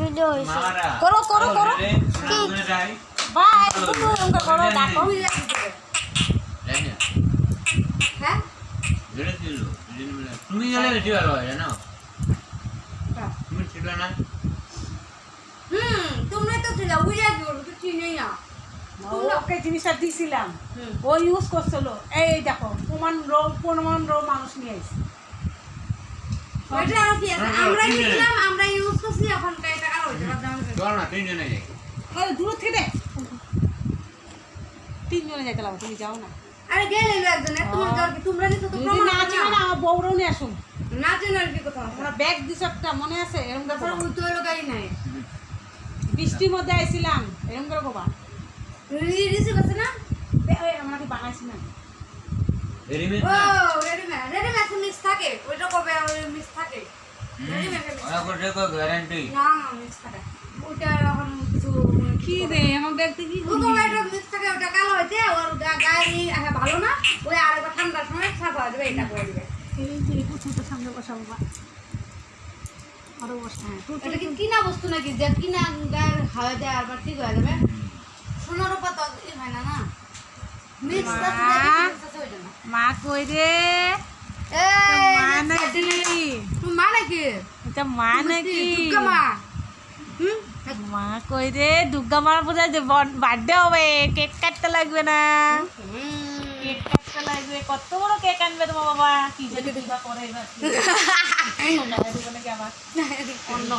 video হইছে করো করো করো বাই তুমি ওকে করো ডাকো হ্যাঁ তুমি গেলে বেশি ভালো হয় জানো তুমি ছিল না তোমরা তো ছিল বুঝা দিও তো চিনি না ওকে জিনিসটা দিছিলাম ও ইউজ করছিল এই দেখো প্রমাণ রো মানুষ নিয়ে আইছে ওইটা আর কি আছে আমরা দিছিলাম আমরা ইউজ করছি এখন কয় টাকা হইছে চল না তিনজনে যাই আরে দূর থেকে দে তিনজনে যাইতে লাগবে তুমি যাও না আরে গেলে একজন তোমার দরকার তোমরা নিছো তো যদি না চিনো না আমার বউরাও নিয়ে আসুন না চেনার কি কথা আমরা ব্যাগ দিছ একটা মনে আছে এরকম করে তারপর উত্তর লোকাই নাই বৃষ্টির মধ্যে আইছিলাম এরকম করে বাবা রিসিভ আছে না আমরা কি বানাইছি না রেডিমেড ও না রেডিমেড মিক্স থাকে ওইটা কবে মিক্স থাকে রেডিমেড ওরা করে কো গ্যারান্টি না মিক্স থাকে ওইটা এখন কিছু কি রে আমার ব্যাগ থেকে ও তো এটা মিক্স থাকে ওটা কালো হইছে ওর গায়ে ভালো না ওই আরেকবার ঠান্ডার সময় সাফা হয়ে যাবে এটা করে দিবে এই পুতুলটা সামনে বসা বাবা আরো বসা এটা কি কিনা বস্তু নাকি যে কিনা গায়ের হাওয়া দেয় আবার ঠিক হয়ে যাবে সোনার উপর তো হয় না না মিক্স আছে ওইটা না মা কই রে মা নাকি তুমি মা নাকি এটা মা নাকি দুর্গা মা মা কই রে দুর্গা মার পূজা যে বার্থডে হবে কেক কাটতে লাগবে না কেক কাটতে লাগবে কত বড় কেক আনবে তোমার বাবা কি জানি দিবা করে এবার অন্য